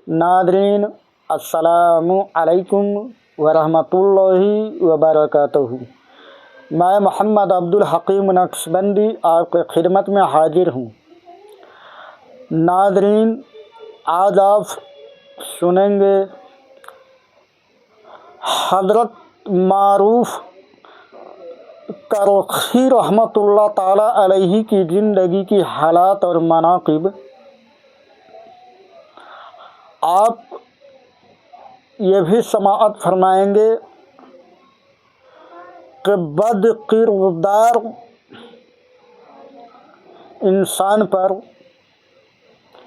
Nadreen अस्सलामु अलैकुम वरहमतुल्लाहि वबरकातुहू। मैं मोहम्मद अब्दुल हकीम नक्शबंदी आपके खिदमत में हाजिर हूँ। नादरीन, आज आप सुनेंगे हज़रत मारूफ करखी रहमतुल्लाह ताला अलैहि की ज़िंदगी की हालात और मनाक़िब। आप ये भी समाअत फरमाएंगे कि बदकिरदार इंसान पर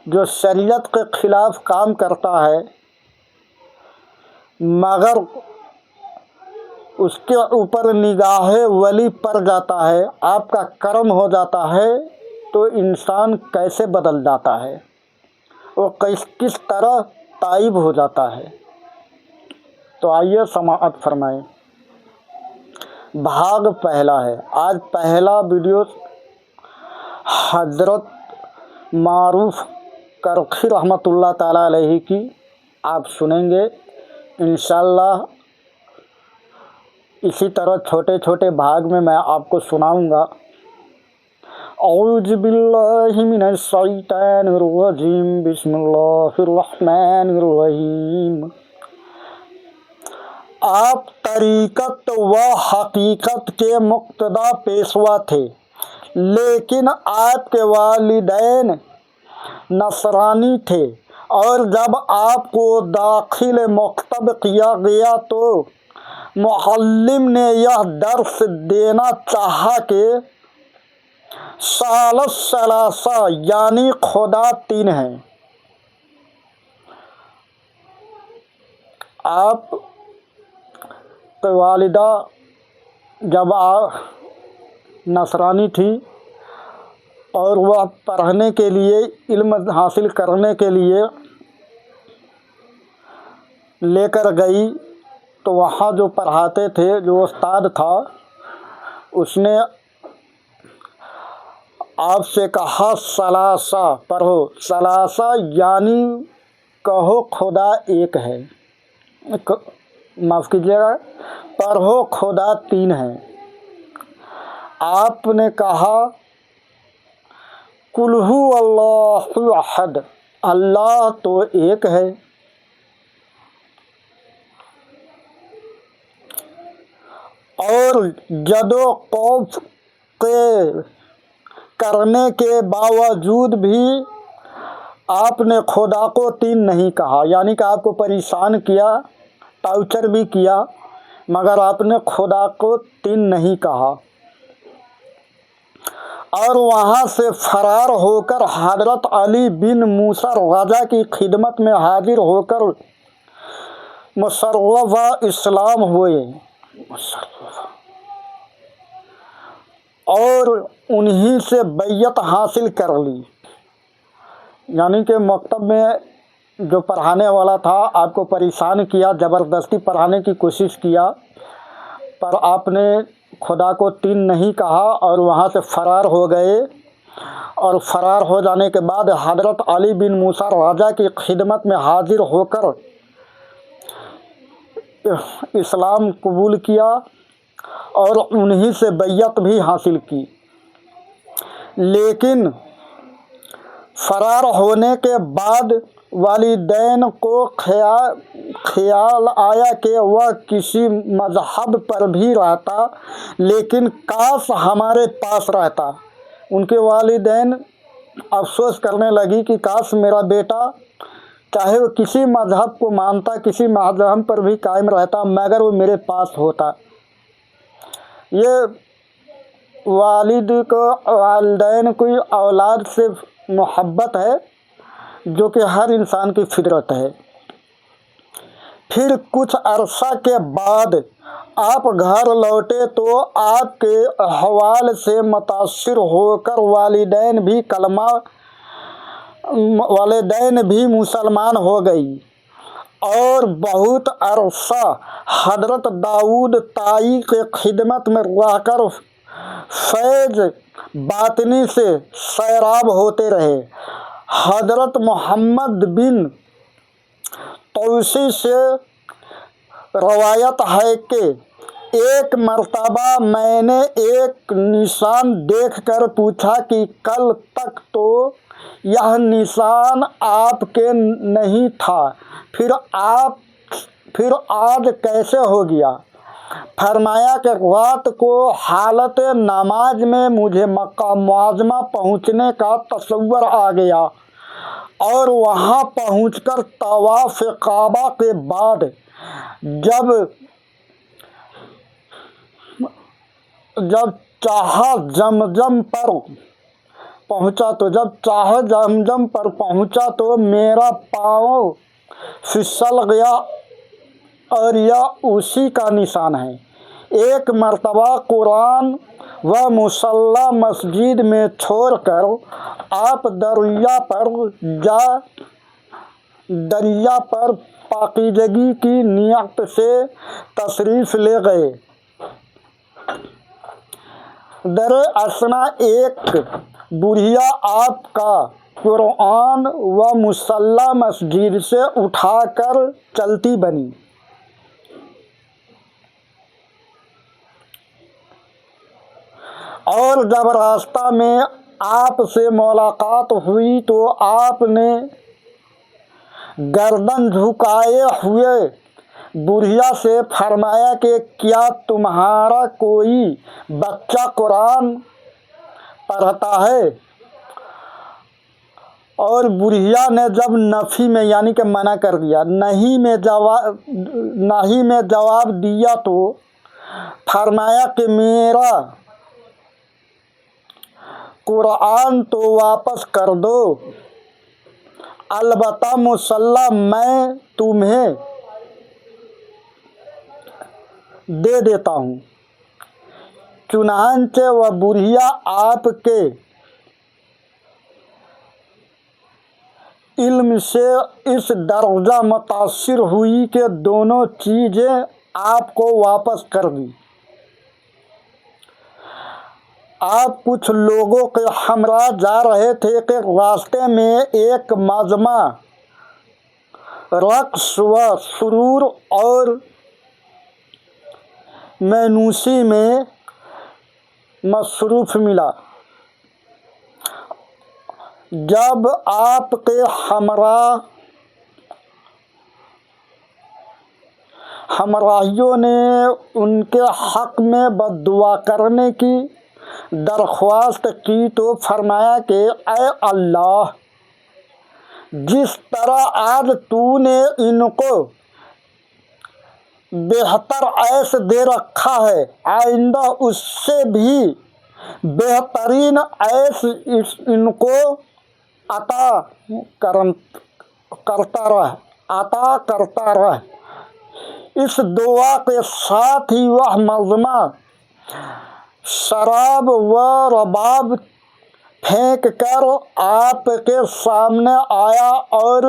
जो शरीयत के ख़िलाफ़ काम करता है मगर उसके ऊपर निगाहे वली पड़ जाता है, आपका करम हो जाता है, तो इंसान कैसे बदल जाता है, वो किस तरह ताइब हो जाता है। तो आइए समाअत फरमाएं। भाग पहला है। आज पहला वीडियो हज़रत मारूफ करखी रहमतुल्लाह ताला अलैहि की आप सुनेंगे। इंशाअल्लाह इसी तरह छोटे छोटे भाग में मैं आपको सुनाऊंगा। औज़ु बिल्लाहि मिनश शैतानिर रजीम, बिस्मिल्लाहिर रहमानिर रहीम। आप तरीक़त व हकीकत के मुक़्तदा पेशवा थे, लेकिन आपके वालिदैन नसरानी थे, और जब आपको दाखिल मकतब किया गया तो मुअल्लिम ने यह दर्स देना चाहा कि सालस सलासा यानी खुदा तीन है। आप तो वालिदा जब नसरानी थी और वह पढ़ने के लिए, इल्म हासिल करने के लिए लेकर गई, तो वहाँ जो पढ़ाते थे, जो उस्ताद था, उसने आपसे कहा सलासा पढ़ो। सलासा यानी कहो खुदा एक है, माफ़ कीजिएगा, पढ़ो खुदा तीन है। आपने कहा कुल हु अल्लाहु अहद, अल्लाह तो एक है। और जदो खौफ के करने के बावजूद भी आपने खुदा को तीन नहीं कहा, यानी कि आपको परेशान किया, टॉर्चर भी किया, मगर आपने खुदा को तीन नहीं कहा। और वहाँ से फरार होकर हज़रत अली बिन मूसा रज़ा की खिदमत में हाजिर होकर मुशर्रफ़ इस्लाम हुए, और उन्हीं से बैयत हासिल कर ली। यानी कि मकतब में जो पढ़ाने वाला था आपको परेशान किया, ज़बरदस्ती पढ़ाने की कोशिश किया, पर आपने खुदा को तीन नहीं कहा और वहाँ से फ़रार हो गए। और फ़रार हो जाने के बाद हज़रत अली बिन मूसा रज़ा की खिदमत में हाजिर होकर इस्लाम कबूल किया और उन्हीं से बैयत भी हासिल की। लेकिन फ़रार होने के बाद वालिदैन को ख्याल आया कि वह किसी मज़हब पर भी रहता, लेकिन काश हमारे पास रहता। उनके वालिदैन अफसोस करने लगी कि काश मेरा बेटा, चाहे वो किसी मज़हब को मानता, किसी मज़हब पर भी कायम रहता, मगर वो मेरे पास होता। ये वालिदैन को औलाद से मोहब्बत है, जो कि हर इंसान की फितरत है। फिर कुछ अरसा के बाद आप घर लौटे तो आपके अहवाल से मुतासिर होकर वालिदैन भी मुसलमान हो गई, और बहुत अरसा हज़रत दाऊद ताई के खिदमत में रहकर फैज़ बातनी से सैराब होते रहे। हज़रत मोहम्मद बिन तौसी से रवायत है कि एक मर्तबा मैंने एक निशान देखकर पूछा कि कल तक तो यह निशान आपके नहीं था, फिर आज कैसे हो गया? फरमाया कि रात को हालत नमाज में मुझे मक्का मुअज़्ज़मा पहुँचने का तसव्वुर आ गया और वहाँ पहुँचकर तवाफ़ काबा के बाद जब चाहा जमजम पर पहुँचा तो मेरा पाँव फिसल गया और यह उसी का निशान है। एक मर्तबा कुरान व मुसल्ला मस्जिद में छोड़कर आप दरिया पर पाकीज़गी की नियत से तशरीफ़ ले गए। दरअसल एक बुढ़िया आपका कुरान व मुसल्ला मस्जिद से उठाकर चलती बनी। और जब रास्ता में आपसे मुलाकात हुई तो आपने गर्दन झुकाए हुए बुढ़िया से फरमाया कि क्या तुम्हारा कोई बच्चा कुरान पढ़ता है? और बुढ़िया ने जब नफ़ी में यानी कि मना कर दिया, नहीं में जवाब दिया तो फरमाया कि मेरा कुरान तो वापस कर दो, अलबत्ता मुसल्ला मैं तुम्हें दे देता हूँ। चुनांचे वह बुढ़िया आपके इल्म से इस दर्जा मुतासिर हुई कि दोनों चीज़ें आपको वापस कर दी। आप कुछ लोगों के हमरा जा रहे थे कि रास्ते में एक मजमा रक़्स व सुरूर और मैनूसी में मसरूफ़ मिला। जब आपके हमराहियों ने उनके हक़ में बद्दुआ करने की दरख्वास्त की तो फरमाया कि ऐ अल्लाह, जिस तरह आज तूने इनको बेहतर ऐश दे रखा है, आइंदा उससे भी बेहतरीन ऐश इनको अता करता रह। इस दुआ के साथ ही वह मजमा शराब व रबाब फेंक कर आपके सामने आया और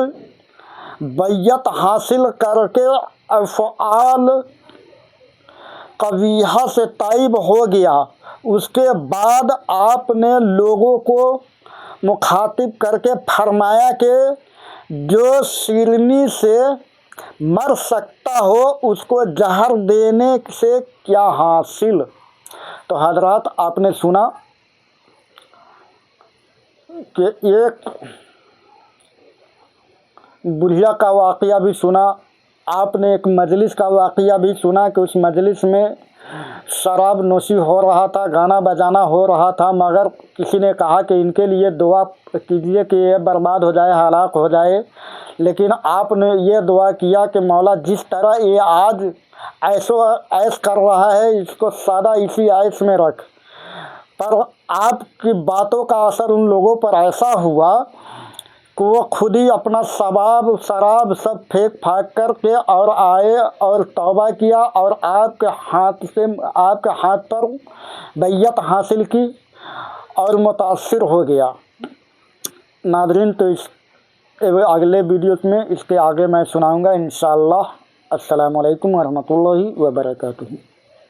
बैयत हासिल करके अफ़आल कबीहा से ताइब हो गया। उसके बाद आपने लोगों को मुखातिब करके फरमाया कि जो शीरनी से मर सकता हो उसको जहर देने से क्या हासिल। तो हजरात, आपने सुना कि एक बुढ़िया का वाक़या भी सुना, आपने एक मजलिस का वाक़या भी सुना कि उस मजलिस में शराब नोशी हो रहा था, गाना बजाना हो रहा था, मगर किसी ने कहा कि इनके लिए दुआ कीजिए कि ये बर्बाद हो जाए, हलाक हो जाए। लेकिन आपने ये दुआ किया कि मौला, जिस तरह ये आज ऐश कर रहा है, इसको सदा इसी ऐश में रख। पर आपकी बातों का असर उन लोगों पर ऐसा हुआ कि वो खुद ही अपना शराब सब फेंक फाक करके और आए और तौबा किया और आपके हाथ पर बैयत हासिल की और मुतासिर हो गया। नादरीन, तो इस अगले वीडियो में इसके आगे मैं सुनाऊंगा इंशाअल्लाह। अस्सलामु अलैकुम वरहमतुल्लाहि वबरकातुहू।